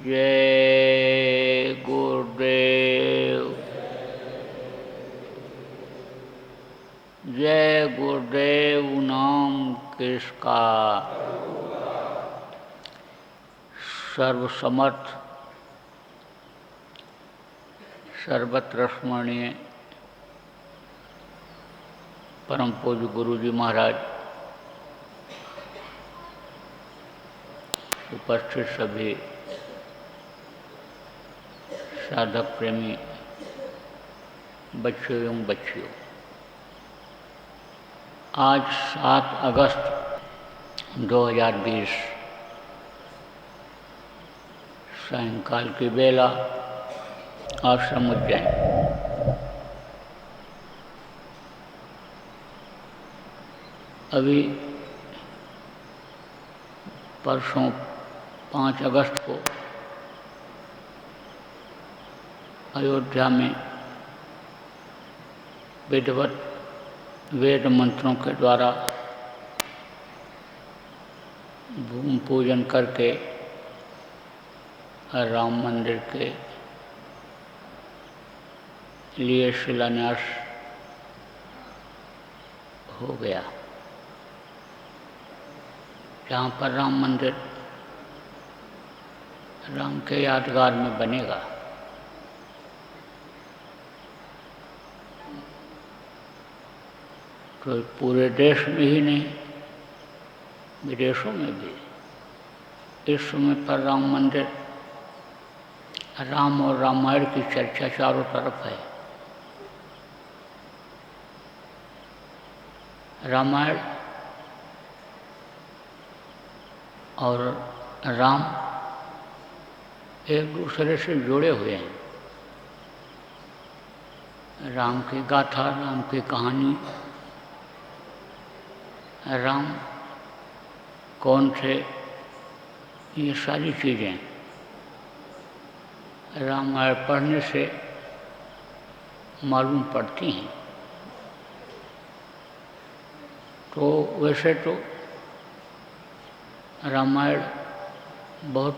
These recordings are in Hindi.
जय गुरुदेव। जय गुरुदेव नाम किसका, सर्वसमर्थ सर्वत्र स्मरणीय परम पूज्य गुरु जी महाराज, उपस्थित सभी साधक प्रेमी बच्चों एवं बच्चियों, आज 7 अगस्त 2020 सायंकाल की बेला आश्रम उज्जैन। अभी परसों 5 अगस्त को अयोध्या में विधिवत वेद मंत्रों के द्वारा भूमि पूजन करके राम मंदिर के लिए शिलान्यास हो गया, जहाँ पर राम मंदिर राम के यादगार में बनेगा। तो पूरे देश में ही नहीं, विदेशों में भी इस समय पर राम मंदिर, राम और रामायण की चर्चा चारों तरफ है। रामायण और राम एक दूसरे से जुड़े हुए हैं। राम की गाथा, राम की कहानी, राम कौन थे, ये सारी चीज़ें रामायण पढ़ने से मालूम पड़ती हैं। तो वैसे तो रामायण बहुत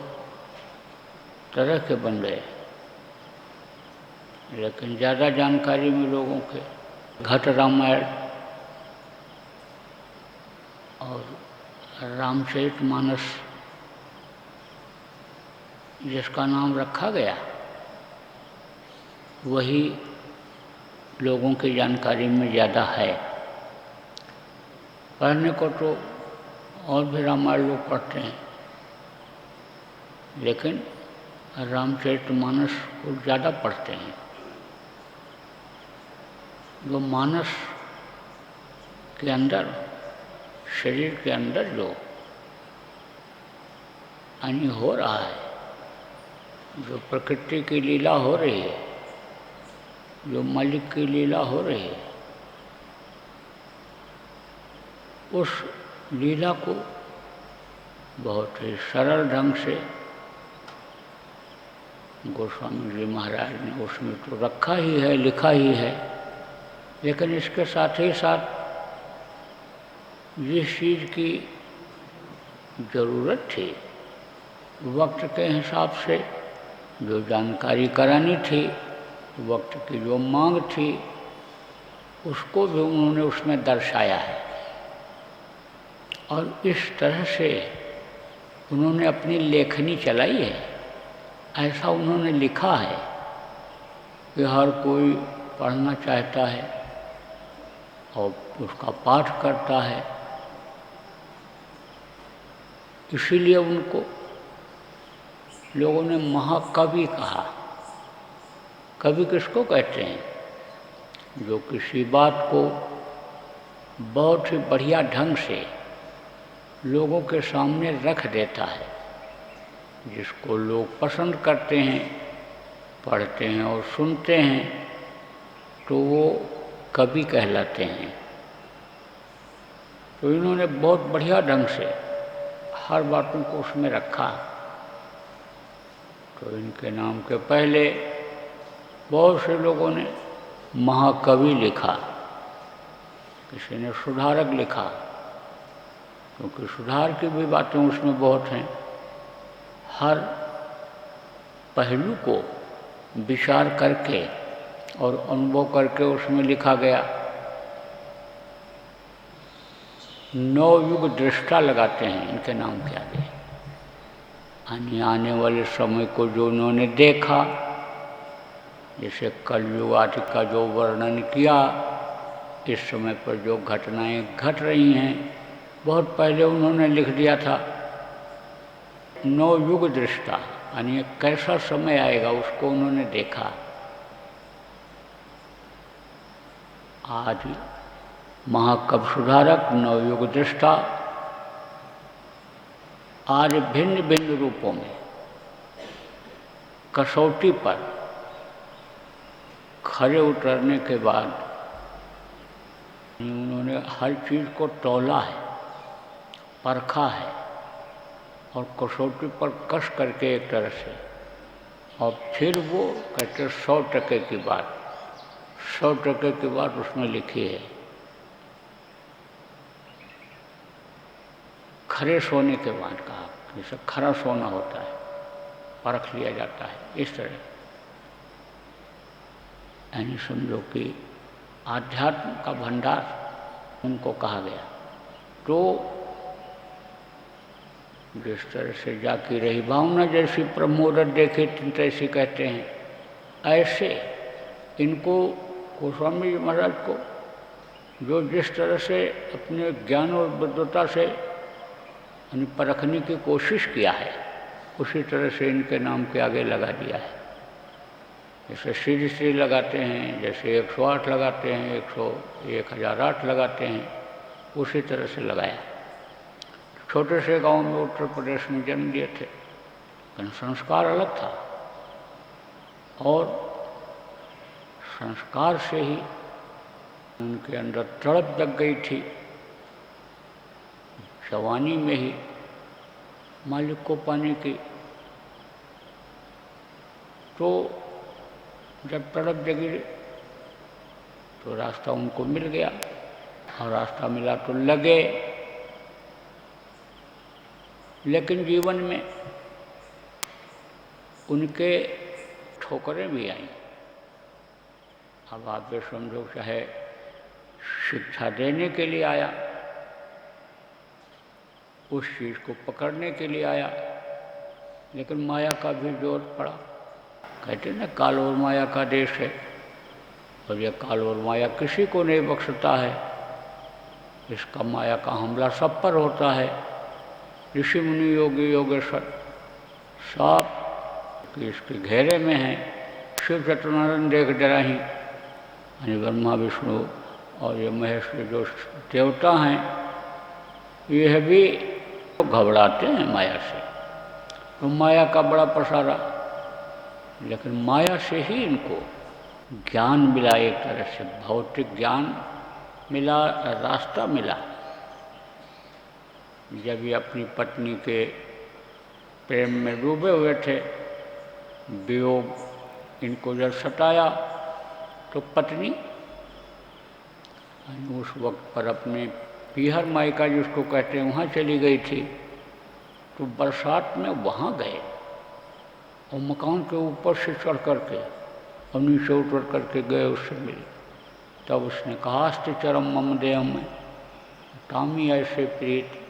तरह के बन गए, लेकिन ज़्यादा जानकारी में लोगों के घट रामायण और रामचरितमानस जिसका नाम रखा गया, वही लोगों की जानकारी में ज़्यादा है। पढ़ने को तो और भी रामायण लोग पढ़ते हैं, लेकिन रामचरितमानस को ज़्यादा पढ़ते हैं। जो मानस के अंदर, शरीर के अंदर जो यानी हो रहा है, जो प्रकृति की लीला हो रही है, जो मालिक की लीला हो रही है, उस लीला को बहुत ही सरल ढंग से गोस्वामी जी महाराज ने उसमें तो रखा ही है, लिखा ही है। लेकिन इसके साथ ही साथ जिस चीज़ की ज़रूरत थी, वक्त के हिसाब से जो जानकारी करानी थी, वक्त की जो मांग थी, उसको भी उन्होंने उसमें दर्शाया है। और इस तरह से उन्होंने अपनी लेखनी चलाई है। ऐसा उन्होंने लिखा है कि हर कोई पढ़ना चाहता है और उसका पाठ करता है। इसीलिए उनको लोगों ने महाकवि कहा। कवि किसको कहते हैं? जो किसी बात को बहुत ही बढ़िया ढंग से लोगों के सामने रख देता है, जिसको लोग पसंद करते हैं, पढ़ते हैं और सुनते हैं, तो वो कवि कहलाते हैं। तो इन्होंने बहुत बढ़िया ढंग से हर बातों को उसमें रखा। तो इनके नाम के पहले बहुत से लोगों ने महाकवि लिखा, किसी ने सुधारक लिखा, क्योंकि सुधार की भी बातें उसमें बहुत हैं। हर पहलू को विचार करके और अनुभव करके उसमें लिखा गया। 9 युग दृष्टा लगाते हैं इनके नाम के आगे। आने वाले समय को जो उन्होंने देखा, जैसे कलयुग आदि का जो वर्णन किया, इस समय पर जो घटनाएं घट रही हैं, बहुत पहले उन्होंने लिख दिया था। 9 युग दृष्टा यानी कैसा समय आएगा उसको उन्होंने देखा। आज महाकवि सुधारक 9 युग दृष्टा आज भिन्न भिन्न रूपों में कसौटी पर खरे उतरने के बाद उन्होंने हर चीज़ को तौला है, परखा है और कसौटी पर कस करके एक तरह से, और फिर वो कहते 100% की बात, 100% की बात उसमें लिखी है। खरे सोने के बाद कहा, जैसे खरा सोना होता है, परख लिया जाता है, इस तरह यानी समझो कि आध्यात्म का भंडार उनको कहा गया। तो जिस तरह से जाकी रही भावना जैसी प्रमोदत देखे तैसी कहते हैं, ऐसे इनको गोस्वामी जी महाराज को जो जिस तरह से अपने ज्ञान और विद्वता से परखने की कोशिश किया है, उसी तरह से इनके नाम के आगे लगा दिया है। जैसे श्री श्री लगाते हैं, जैसे 108 लगाते हैं, 1008 लगाते हैं, उसी तरह से लगाया। छोटे से गांव में उत्तर प्रदेश में जन्म लिए थे, लेकिन संस्कार अलग था और संस्कार से ही उनके अंदर तड़प जग गई थी। जवानी में ही मालिक को पाने की, तो जब तड़प जगी तो रास्ता उनको मिल गया, और रास्ता मिला तो लगे। लेकिन जीवन में उनके ठोकरें भी आई। अब आप ये समझो, चाहे शिक्षा देने के लिए आया, उस चीज़ को पकड़ने के लिए आया, लेकिन माया का भी जोर पड़ा। कहते ना, काल और माया का देश है, और यह काल और माया किसी को नहीं बख्शता है। इसका माया का हमला सब पर होता है। ऋषि मुनि योगी योगेश्वर सब इसके घेरे में हैं। शिव सत्यनारायण देख जरा ही, यानी ब्रह्मा विष्णु और ये महेश जो देवता हैं, यह भी घबराते हैं माया से। तो माया का बड़ा पसारा, लेकिन माया से ही इनको ज्ञान मिला, एक तरह से भौतिक ज्ञान मिला, रास्ता मिला। जब ये अपनी पत्नी के प्रेम में डूबे हुए थे, वियोग इनको जब सताया, तो पत्नी उस वक्त पर अपने पीहर मायका जिसको कहते हैं वहाँ चली गई थी। तो बरसात में वहाँ गए और मकान के ऊपर से चढ़ करके और नीचे उतर करके गए, उससे मिले। तब उसने कहा, अस्ति चरम मम देह में तामी ऐसे प्रीत,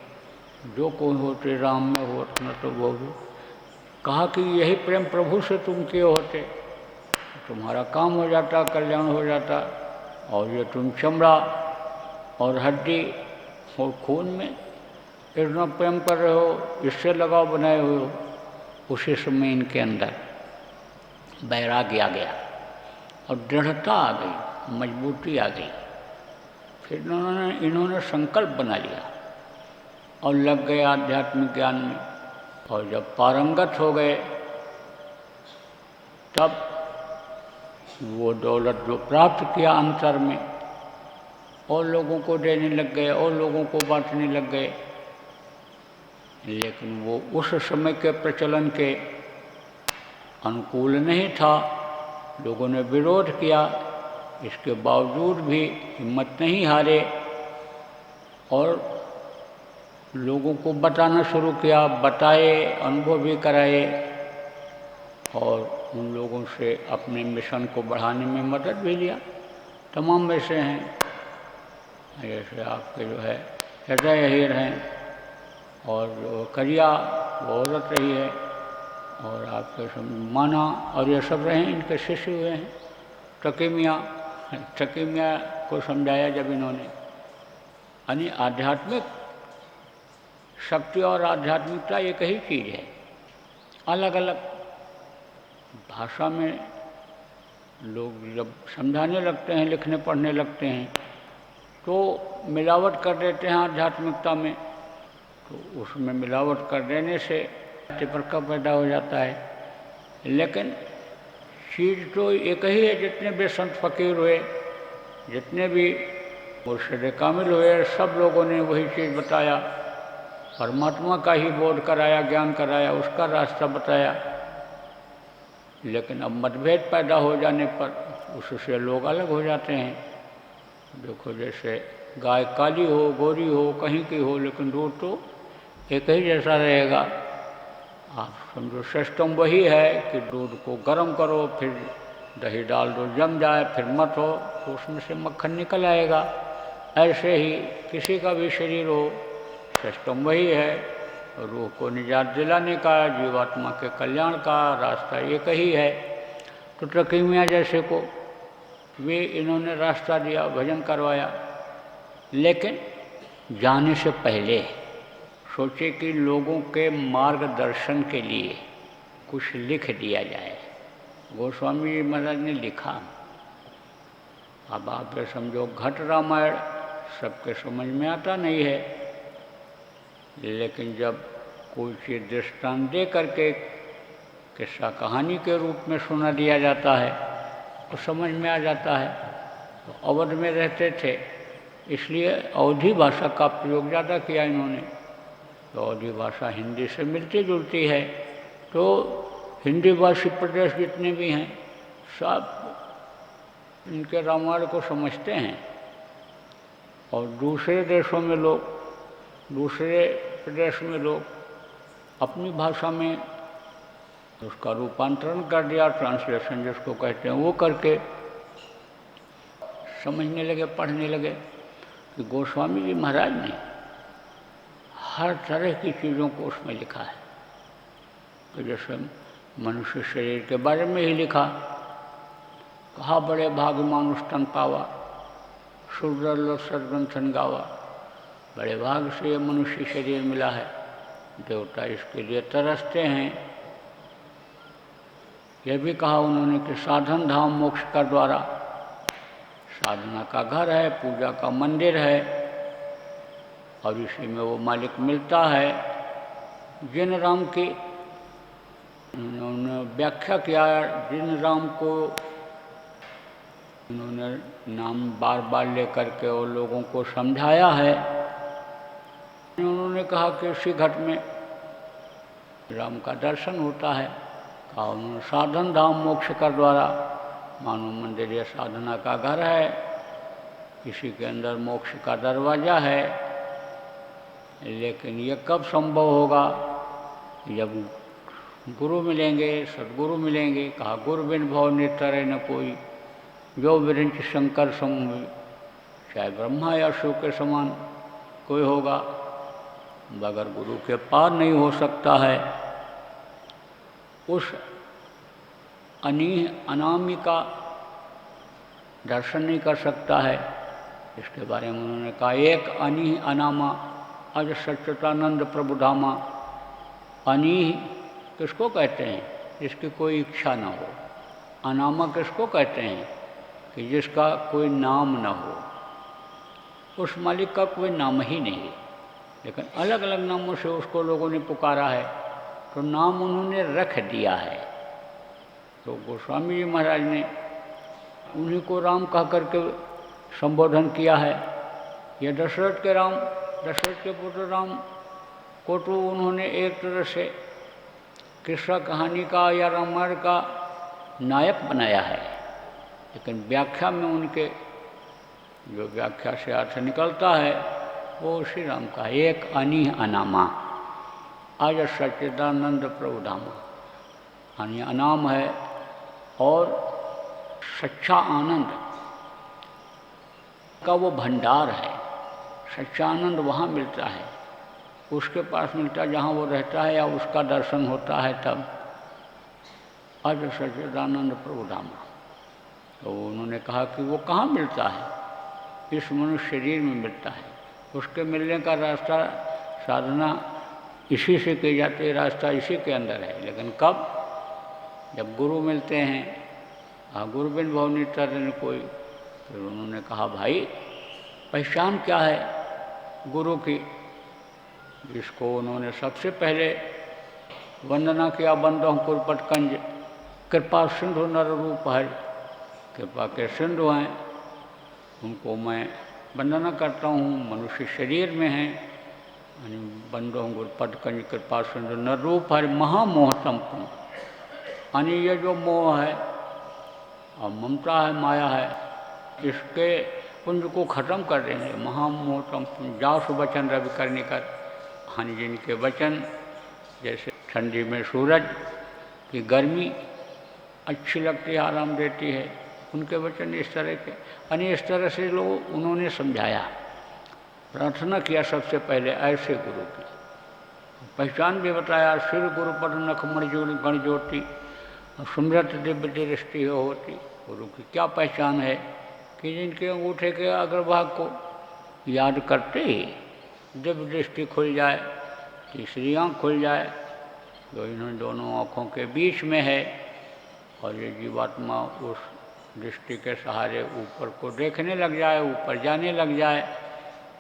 जो कोई होते राम में होत न तो वो भी। कहा कि यही प्रेम प्रभु से तुम किए होते, तुम्हारा काम हो जाता, कल्याण हो जाता, और ये तुम चमड़ा और हड्डी और खून में इतना प्रेम कर रहे हो, इससे लगाव बनाए हुए हो। उसी समय इनके अंदर वैराग्य आ गया और दृढ़ता आ गई, मजबूती आ गई। फिर इन्होंने संकल्प बना लिया और लग गए आध्यात्मिक ज्ञान में। और जब पारंगत हो गए, तब वो दौलत जो प्राप्त किया अंतर में, और लोगों को देने लग गए और लोगों को बांटने लग गए। लेकिन वो उस समय के प्रचलन के अनुकूल नहीं था, लोगों ने विरोध किया। इसके बावजूद भी हिम्मत नहीं हारे और लोगों को बताना शुरू किया, बताए, अनुभव भी कराए, और उन लोगों से अपने मिशन को बढ़ाने में मदद भी लिया। तमाम वैसे हैं, जैसे आपके जो है हृदय हीर हैं, और जो करिया वो औरत रही है, और आपके माना और ये सब रहे, इनके शिष्य हुए हैं। टकीमिया को समझाया जब इन्होंने, यानी आध्यात्मिक शक्ति और आध्यात्मिकता एक ही चीज़ है। अलग अलग भाषा में लोग जब समझाने लगते हैं, लिखने पढ़ने लगते हैं, तो मिलावट कर देते हैं आध्यात्मिकता में, तो उसमें मिलावट कर देने से फर्का पैदा हो जाता है। लेकिन चीज़ तो एक ही है। जितने भी संत फकीर हुए, जितने भी मुर्शिद कामिल हुए, सब लोगों ने वही चीज़ बताया, परमात्मा का ही बोध कराया, ज्ञान कराया, उसका रास्ता बताया। लेकिन अब मतभेद पैदा हो जाने पर उससे लोग अलग हो जाते हैं। देखो, जैसे गाय काली हो, गोरी हो, कहीं की हो, लेकिन दूध तो एक ही जैसा रहेगा। आप समझो सिस्टम वही है कि दूध को गर्म करो, फिर दही डाल दो, जम जाए, फिर मत हो तो उसमें से मक्खन निकल आएगा। ऐसे ही किसी का भी शरीर हो, सिस्टम वही है। रूह को निजात दिलाने का, जीवात्मा के कल्याण का रास्ता एक ही है। तो टकीमिया जैसे को वे इन्होंने रास्ता दिया, भजन करवाया। लेकिन जाने से पहले सोचे कि लोगों के मार्गदर्शन के लिए कुछ लिख दिया जाए। गोस्वामी जी महाराज ने लिखा। अब आप ये समझो, घट रामायण सबके समझ में आता नहीं है, लेकिन जब कोई चीज़ दृष्टांत दे करके किस्सा कहानी के रूप में सुना दिया जाता है तो समझ में आ जाता है। तो अवध में रहते थे, इसलिए अवधी भाषा का प्रयोग ज़्यादा किया इन्होंने। तो अवधी भाषा हिंदी से मिलती जुलती है, तो हिंदी भाषी प्रदेश जितने भी हैं सब इनके रामायण को समझते हैं। और दूसरे देशों में लोग, दूसरे प्रदेश में लोग अपनी भाषा में उसका रूपांतरण कर दिया, ट्रांसलेशन जिसको कहते हैं, वो करके समझने लगे, पढ़ने लगे। कि गोस्वामी जी महाराज ने हर तरह की चीज़ों को उसमें लिखा है। तो जैसे मनुष्य शरीर के बारे में ही लिखा, कहा बड़े भाग्य मानुष तन पावा, सुरदल सदग्रंथन गावा। बड़े भाग से ये मनुष्य शरीर मिला है, देवता इसके लिए तरसते हैं। यह भी कहा उन्होंने कि साधन धाम मोक्ष का द्वारा, साधना का घर है, पूजा का मंदिर है, और इसी में वो मालिक मिलता है। जिन राम की उन्होंने व्याख्या किया, जिन राम को उन्होंने नाम बार बार लेकर के और लोगों को समझाया है, उन्होंने कहा कि उसी घट में राम का दर्शन होता है। कहा उन्होंने साधन धाम मोक्ष का द्वारा, मानो मंदिर या साधना का घर है, इसी के अंदर मोक्ष का दरवाज़ा है। लेकिन ये कब संभव होगा? जब गुरु मिलेंगे, सदगुरु मिलेंगे। कहा गुरु बिन भव नितरे न कोई, जो विरंच शंकर सम, चाहे ब्रह्मा या शिव के समान कोई होगा, बगैर गुरु के पार नहीं हो सकता है। उस अनामी का दर्शन नहीं कर सकता है। इसके बारे में उन्होंने कहा, एक अनी अनामा अज सच्चिदानंद प्रभु धामा। अनी किसको कहते हैं? जिसकी कोई इच्छा न हो। अनामा किसको कहते हैं? कि जिसका कोई नाम न हो। उस मालिक का कोई नाम ही नहीं है, लेकिन अलग अलग नामों से उसको लोगों ने पुकारा है, तो नाम उन्होंने रख दिया है। तो गोस्वामी जी महाराज ने उन्हीं को राम कह करके संबोधन किया है। यह दशरथ के राम, दशरथ के पुत्र राम को तो उन्होंने एक तरह से किस्सा कहानी का या रामायण का नायक बनाया है, लेकिन व्याख्या में उनके जो व्याख्या से अर्थ निकलता है वो श्री राम का एक, अनी अनामा, आज सच्चिदानंद प्रभु धामा। यानी अनाम है, और सच्चा आनंद का वो भंडार है। सच्चा आनंद वहाँ मिलता है, उसके पास मिलता है जहाँ वो रहता है या उसका दर्शन होता है तब। अज सच्चिदानंद प्रभु धामा। तो उन्होंने कहा कि वो कहाँ मिलता है, इस मनुष्य शरीर में मिलता है। उसके मिलने का रास्ता, साधना इसी से की जाती है, रास्ता इसी के अंदर है। लेकिन कब? जब गुरु मिलते हैं। गुरु बिन भव नितर कोई। फिर उन्होंने कहा भाई पहचान क्या है गुरु की, जिसको उन्होंने सबसे पहले वंदना किया। बंदों कुरपट कंज कृपा सिंधु नर रूप हरि। कृपा के सिंधु हैं, उनको मैं वंदना करता हूँ। मनुष्य शरीर में हैं, यानी बंदों गुरपट कंज कृपा सिंधु नर रूप हरि महामोह संपूर्ण। यानी ये जो मोह है और ममता है, माया है, इसके पुंज को खत्म कर देंगे। महामोह संपूर्ण जासु वचन रवि करने कर। यानी जिनके वचन जैसे ठंडी में सूरज की गर्मी अच्छी लगती है, आराम देती है, उनके वचन इस तरह के। यानी इस तरह से लोग उन्होंने समझाया, प्रार्थना किया सबसे पहले ऐसे गुरु की। पहचान भी बताया, सिर गुरु पर नख मणिजोड़ गण ज्योति सुमृत दिव्य दृष्टि होती। गुरु की क्या पहचान है कि जिनके अंगूठे के अग्रभाग को याद करते ही दिव्य दृष्टि खुल जाए, तीसरी आँख खुल जाए, जो इन दोनों आँखों के बीच में है, और ये जीवात्मा उस दृष्टि के सहारे ऊपर को देखने लग जाए, ऊपर जाने लग जाए।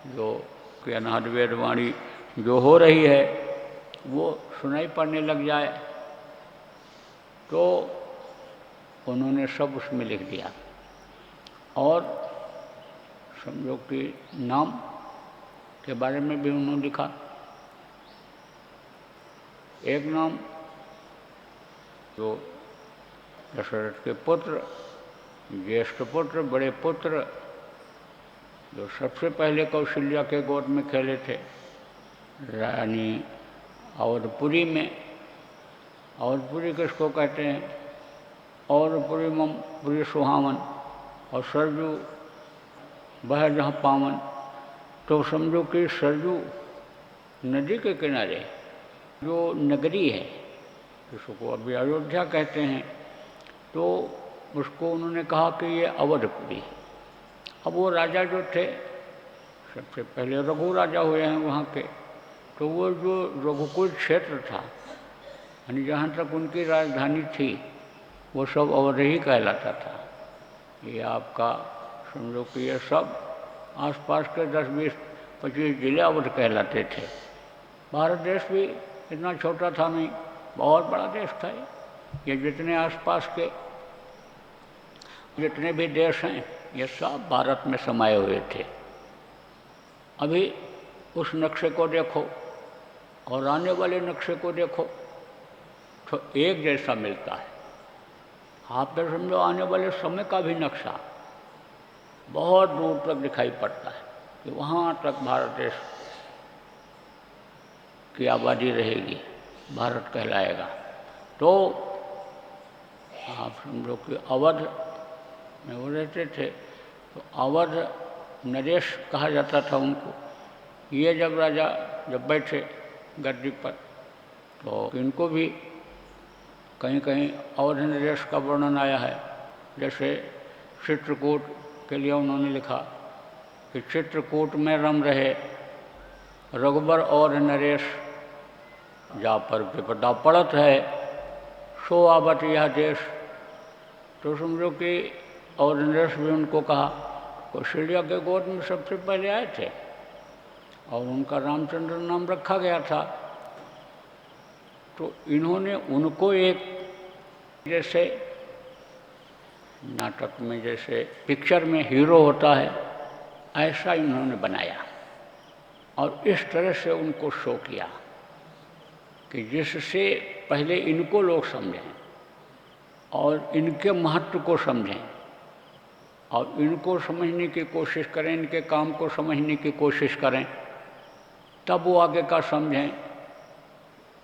जो कि अनाहद वेदवाणी जो हो रही है वो सुनाई पड़ने लग जाए, तो उन्होंने सब उसमें लिख दिया। और समझो कि नाम के बारे में भी उन्होंने लिखा। एक नाम जो दशरथ के पुत्र, ज्येष्ठ पुत्र, बड़े पुत्र, जो सबसे पहले कौशल्या के गोद में खेले थे, रानी अवधपुरी में। अवधपुरी किसको कहते हैं? अवधपुरी मम पुरी सुहावन, और सरजू बह जहाँ पावन। तो समझो कि सरजू नदी के किनारे जो नगरी है, जिसको अभी अयोध्या कहते हैं, तो उसको उन्होंने कहा कि ये अवधपुरी। अब वो राजा जो थे, सबसे पहले रघु राजा हुए हैं वहाँ के, तो वो जो रघुकुल क्षेत्र था, यानी जहाँ तक उनकी राजधानी थी, वो सब अवध ही कहलाता था। ये आपका समझो कि ये सब आसपास के 10, 20, 25 जिले अवध कहलाते थे। भारत देश भी इतना छोटा था नहीं, बहुत बड़ा देश था ये। जितने आसपास के जितने भी देश हैं, ये सब भारत में समाये हुए थे। अभी उस नक्शे को देखो और आने वाले नक्शे को देखो, तो एक जैसा मिलता है। आप तो समझो आने वाले समय का भी नक्शा बहुत दूर तक दिखाई पड़ता है कि वहाँ तक भारत देश की आबादी रहेगी, भारत कहलाएगा। तो आप समझो कि अवध में वो रहते थे, तो अवध नरेश कहा जाता था उनको। ये जब राजा जब बैठे गद्दी पर, तो इनको भी कहीं कहीं अवध नरेश का वर्णन आया है। जैसे चित्रकूट के लिए उन्होंने लिखा कि चित्रकूट में रम रहे रघुबर और नरेश, जा पर विपदा पड़त है सो आवत यह देश। तो समझो कि और नरेश भी उनको कहा, कौशल्या के गोद में सबसे पहले आए थे और उनका रामचंद्र नाम रखा गया था। तो इन्होंने उनको एक, जैसे नाटक में जैसे पिक्चर में हीरो होता है, ऐसा इन्होंने बनाया और इस तरह से उनको शो किया कि जिससे पहले इनको लोग समझें और इनके महत्व को समझें और इनको समझने की कोशिश करें, इनके काम को समझने की कोशिश करें, तब वो आगे का समझें।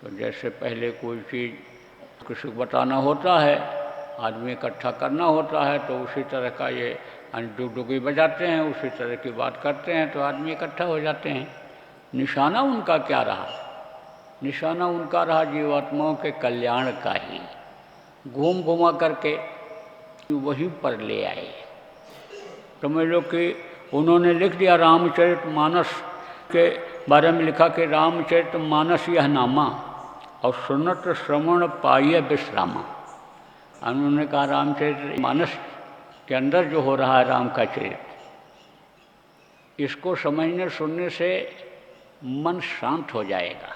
तो जैसे पहले कोई चीज़ किसी को बताना होता है, आदमी इकट्ठा करना होता है, तो उसी तरह का ये डुगडुगी बजाते हैं, उसी तरह की बात करते हैं, तो आदमी इकट्ठा हो जाते हैं। निशाना उनका क्या रहा? निशाना उनका रहा जीवात्माओं के कल्याण का ही। घूम घुमा करके वहीं पर ले आए। समझ लो कि उन्होंने लिख दिया रामचरितमानस के बारे में, लिखा कि रामचरितमानस यह नामा और सुनत श्रवण पाइए विश्रामा। उन्होंने कहा रामचरितमानस के अंदर जो हो रहा है राम का चरित्र, इसको समझने सुनने से मन शांत हो जाएगा,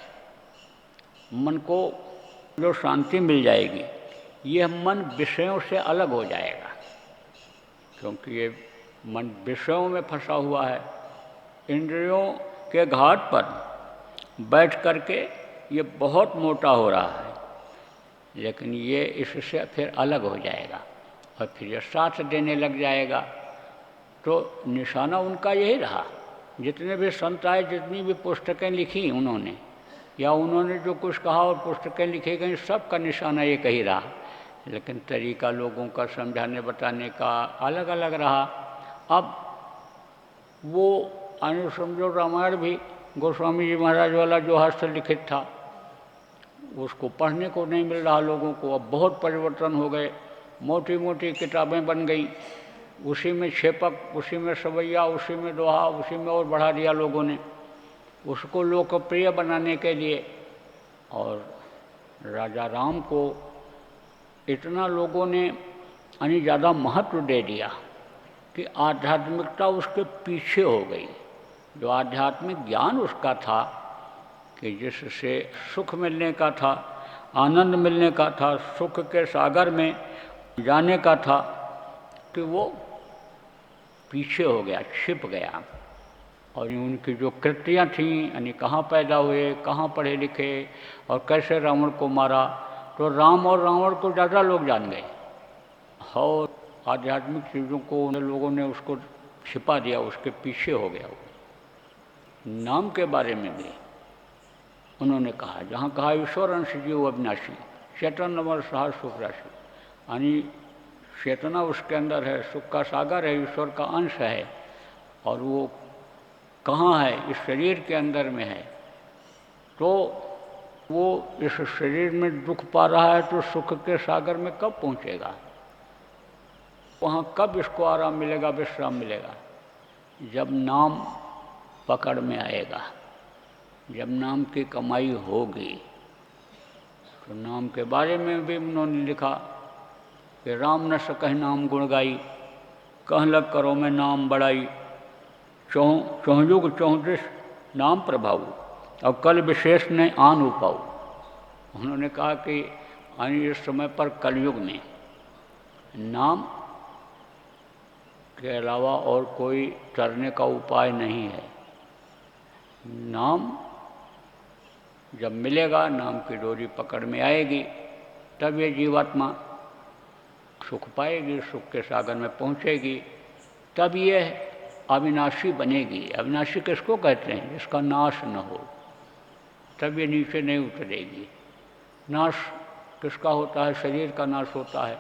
मन को जो शांति मिल जाएगी, यह मन विषयों से अलग हो जाएगा। क्योंकि ये मन विषयों में फंसा हुआ है, इंद्रियों के घाट पर बैठ करके ये बहुत मोटा हो रहा है, लेकिन ये इससे फिर अलग हो जाएगा और फिर ये साथ देने लग जाएगा। तो निशाना उनका यही रहा। जितने भी संत आए, जितनी भी पुस्तकें लिखी उन्होंने, या उन्होंने जो कुछ कहा और पुस्तकें लिखी गई, सब का निशाना एक ही रहा, लेकिन तरीका लोगों का समझाने बताने का अलग अलग रहा। अब वो समझो रामायण भी गोस्वामी जी महाराज वाला जो हस्तलिखित था, उसको पढ़ने को नहीं मिल रहा लोगों को। अब बहुत परिवर्तन हो गए, मोटी मोटी किताबें बन गई, उसी में छेपक, उसी में सवैया, उसी में दोहा, उसी में और बढ़ा दिया लोगों ने उसको लोकप्रिय बनाने के लिए। और राजा राम को इतना लोगों ने यानी ज़्यादा महत्व दे दिया कि आध्यात्मिकता उसके पीछे हो गई। जो आध्यात्मिक ज्ञान उसका था कि जिससे सुख मिलने का था, आनंद मिलने का था, सुख के सागर में जाने का था, कि वो पीछे हो गया, छिप गया। और उनकी जो कृतियाँ थीं, यानी कहाँ पैदा हुए, कहाँ पढ़े लिखे और कैसे रावण को मारा, तो राम और रावण को ज़्यादा लोग जान गए। और आध्यात्मिक चीज़ों को उन लोगों ने उसको छिपा दिया, उसके पीछे हो गया। वो नाम के बारे में भी उन्होंने कहा, जहाँ कहा ईश्वर अंश जीव अविनाशी, चेतन नंबर सहज सुख राशि, यानी चेतना उसके अंदर है, सुख का सागर है, ईश्वर का अंश है। और वो कहाँ है? इस शरीर के अंदर में है। तो वो इस शरीर में दुख पा रहा है, तो सुख के सागर में कब पहुँचेगा? वहाँ कब इसको आराम मिलेगा, विश्राम मिलेगा? जब नाम पकड़ में आएगा, जब नाम की कमाई होगी। तो नाम के बारे में भी उन्होंने लिखा कि राम न सकह नाम गुण गाई, कह लग करो मैं नाम बड़ाई, चौहुजुग चौहदिश नाम प्रभाऊ, और कल विशेष ने आन उपाऊ। उन्होंने कहा कि इस समय पर कलयुग में नाम के अलावा और कोई तरने का उपाय नहीं है। नाम जब मिलेगा, नाम की डोरी पकड़ में आएगी, तब ये जीवात्मा सुख पाएगी, सुख के सागर में पहुँचेगी, तब ये अविनाशी बनेगी। अविनाशी किसको कहते हैं? जिसका नाश न हो, तब ये नीचे नहीं उतरेगी। नाश किसका होता है? शरीर का नाश होता है।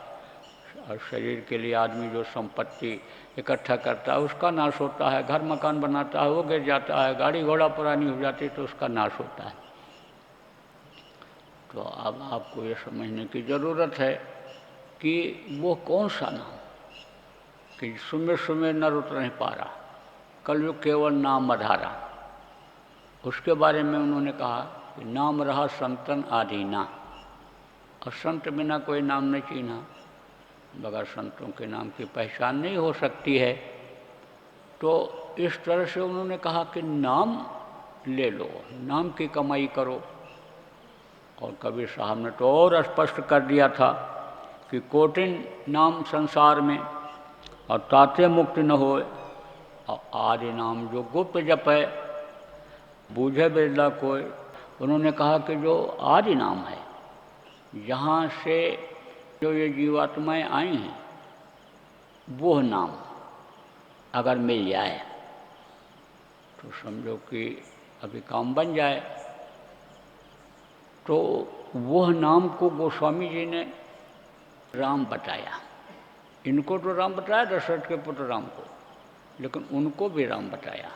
और शरीर के लिए आदमी जो संपत्ति इकट्ठा करता है, उसका नाश होता है। घर मकान बनाता है, वो गिर जाता है। गाड़ी घोड़ा पुरानी हो जाती है, तो उसका नाश होता है। तो अब आपको ये समझने की ज़रूरत है कि वो कौन सा नाम कि सुमे सुमे नर उतर नहीं पा रहा, कलयुग केवल नाम आधारा। उसके बारे में उन्होंने कहा कि नाम रहा संतन आधीना, और संत बिना कोई नाम नहीं चीन्हा, बगैर संतों के नाम की पहचान नहीं हो सकती है। तो इस तरह से उन्होंने कहा कि नाम ले लो, नाम की कमाई करो। और कबीर साहब ने तो और स्पष्ट कर दिया था कि कोटिन नाम संसार में और ताते मुक्त न होए, और आदि नाम जो गुप्त जप है बूझे बिरला कोय। उन्होंने कहा कि जो आदि नाम है, जहाँ से जो ये जीवात्माएँ आई हैं, वो नाम अगर मिल जाए तो समझो कि अभी काम बन जाए। तो वह नाम को गोस्वामी जी ने राम बताया। इनको तो राम बताया दशरथ के पुत्र राम को, लेकिन उनको भी राम बताया।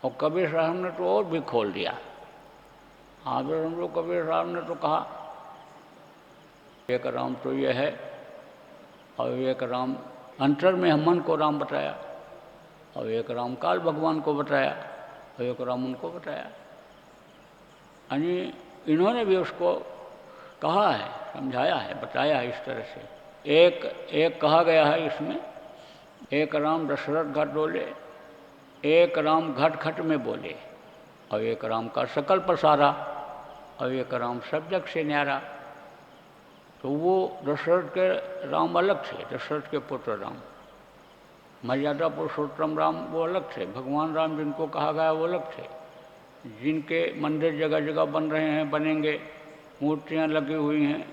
और कबीर साहब ने तो और भी खोल दिया। आगे हम लोग कबीर साहब ने तो कहा एक राम तो ये है, और एक राम अंतर में मन को राम बताया, और एक राम काल भगवान को बताया, और एक राम उनको बताया। यानी इन्होंने भी उसको कहा है, समझाया है, बताया है इस तरह से। एक कहा गया है इसमें, एक राम दशरथ घट डोले, एक राम घट खट में बोले, और एक राम का सकल पसारा, और एक राम सब जग से न्यारा। तो वो दशरथ के राम अलग थे, दशरथ के पुत्र राम, मर्यादा पुरुषोत्तम राम वो अलग थे, भगवान राम जिनको कहा गया वो अलग थे, जिनके मंदिर जगह जगह बन रहे हैं, बनेंगे, मूर्तियाँ लगी हुई हैं,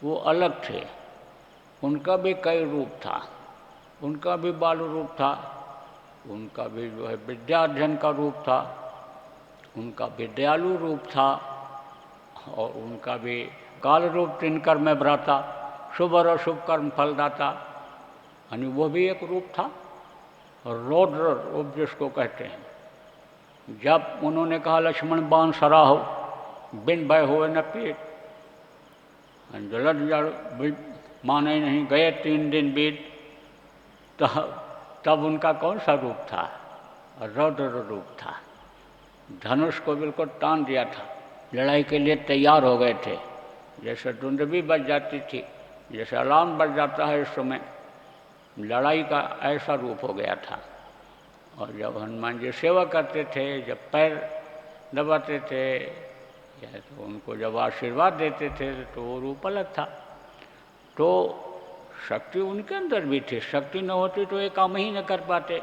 वो अलग थे। उनका भी कई रूप था, उनका भी बाल रूप था, उनका भी जो है विद्यार्जन का रूप था, उनका विद्यालु रूप था, और उनका भी काल रूप तिनकर में भ्राता, शुभ और अशुभ कर्म फलदाता, यानी वो भी एक रूप था। और रौद्र रूप जिसको कहते हैं, जब उन्होंने कहा लक्ष्मण बाण सराहो बिन भय होए न पीत, जलद जड़ माने नहीं गए 3 दिन बीत, तब उनका कौन सा रूप था? रौद्र रूप था। धनुष को बिल्कुल तान दिया था, लड़ाई के लिए तैयार हो गए थे, जैसे धुंध भी बज जाती थी, जैसे अलार्म बज जाता है इस समय, लड़ाई का ऐसा रूप हो गया था। और जब हनुमान जी सेवा करते थे, जब पैर दबाते थे, या तो उनको जब आशीर्वाद देते थे, तो वो रूप अलग था। तो शक्ति उनके अंदर भी थी, शक्ति न होती तो ये काम ही न कर पाते।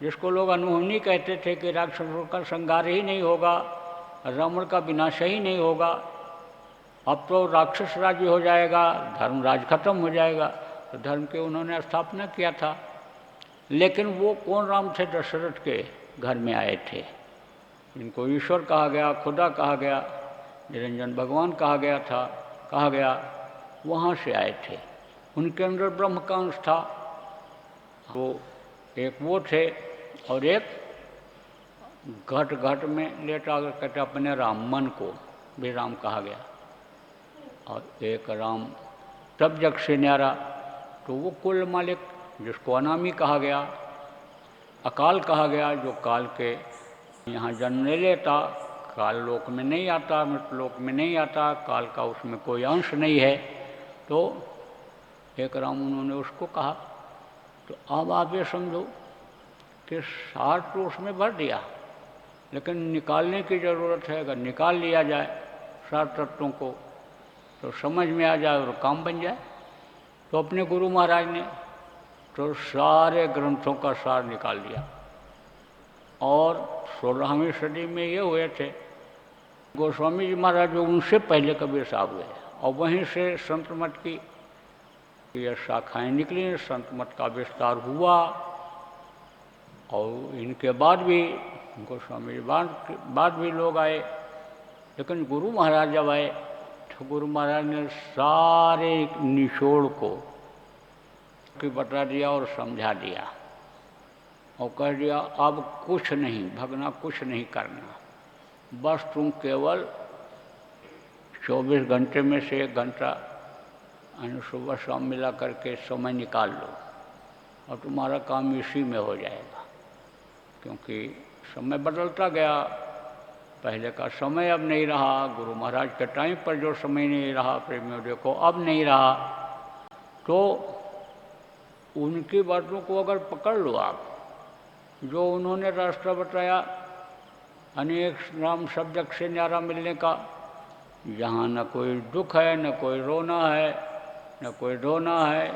जिसको लोग अनुभवनी कहते थे कि राक्षसों का संहार ही नहीं होगा, रावण का विनाश ही नहीं होगा, अब तो राक्षस राज्य हो जाएगा, धर्म राज खत्म हो जाएगा, तो धर्म के उन्होंने स्थापना किया था। लेकिन वो कौन राम थे? दशरथ के घर में आए थे, इनको ईश्वर कहा गया, खुदा कहा गया, निरंजन भगवान कहा गया था, कहा गया, वहाँ से आए थे। उनके अंदर ब्रह्म का अंश था, वो एक वो थे, और एक घट घट में लेटा कर कहते अपने राम, मन को भी राम कहा गया। और एक राम तब जग से न्यारा, तो वो कुल मालिक जिसको अनामी कहा गया, अकाल कहा गया, जो काल के यहाँ जन्म ले लेता, काल लोक में नहीं आता, मृत लोक में नहीं आता, काल का उसमें कोई अंश नहीं है, तो एक राम उन्होंने उसको कहा। तो अब आप ये समझो कि सार तो उसमें भर दिया, लेकिन निकालने की ज़रूरत है। अगर निकाल लिया जाए सार तत्वों को, तो समझ में आ जाए और काम बन जाए। तो अपने गुरु महाराज ने तो सारे ग्रंथों का सार निकाल दिया, और 16वीं सदी में ये हुए थे। गोस्वामी जी महाराज जो उनसे पहले कबीर साहब हुए, और वहीं से संत मत की ये शाखाएँ निकली, संत मत का विस्तार हुआ। और इनके बाद भी गोस्वामी जी बाद भी लोग आए, लेकिन गुरु महाराज जब आए तो गुरु महाराज ने सारे निचोड़ को बता दिया और समझा दिया, और कह दिया अब कुछ नहीं भगना, कुछ नहीं करना, बस तुम केवल 24 घंटे में से 1 घंटा सुबह शाम मिला करके समय निकाल लो, और तुम्हारा काम इसी में हो जाएगा। क्योंकि समय बदलता गया, पहले का समय अब नहीं रहा, गुरु महाराज के टाइम पर जो समय नहीं रहा, प्रेमियों देखो अब नहीं रहा। तो उनकी बातों को अगर पकड़ लो आप, जो उन्होंने रास्ता बताया अनेक राम शब्द से न्यारा मिलने का, जहाँ न कोई दुख है, न कोई रोना है, न कोई धोना है,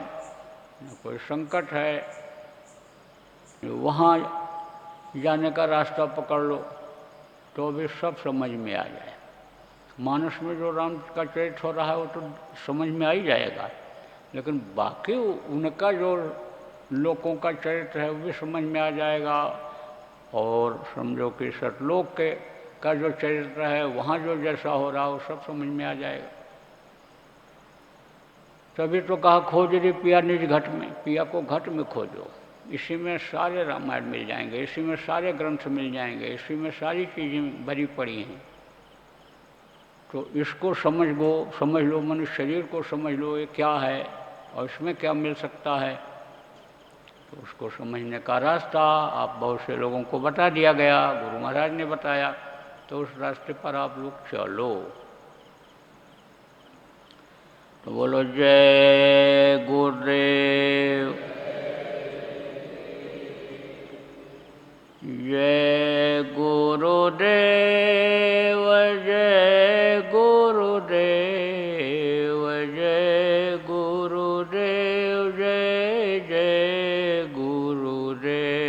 न कोई संकट है, वहाँ जाने का रास्ता पकड़ लो तो भी सब समझ में आ जाए। मानस में जो राम का चरित्र हो रहा है वो तो समझ में आ ही जाएगा, लेकिन बाकी उनका जो लोगों का चरित्र है वो भी समझ में आ जाएगा। और समझो कि सतलोक के का जो चरित्र है, वहाँ जो जैसा हो रहा हो सब समझ में आ जाएगा। तभी तो कहा खोज रे पिया निज घट में, पिया को घट में खोजो। इसी में सारे रामायण मिल जाएंगे, इसी में सारे ग्रंथ मिल जाएंगे, इसी में सारी चीज़ें भरी पड़ी हैं। तो इसको समझ लो, मनुष्य शरीर को समझ लो ये क्या है और इसमें क्या मिल सकता है। तो उसको समझने का रास्ता आप बहुत से लोगों को बता दिया गया, गुरु महाराज ने बताया, तो उस रास्ते पर आप लोग चलो। तो बोलो जय गुरुदेव, जय गुरुदेव, जय गुरुदेव, जय गुरुदेव, जय जय गुरुदेव।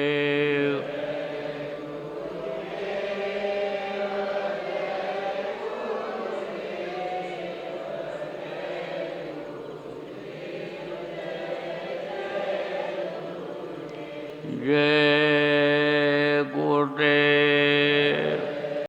जय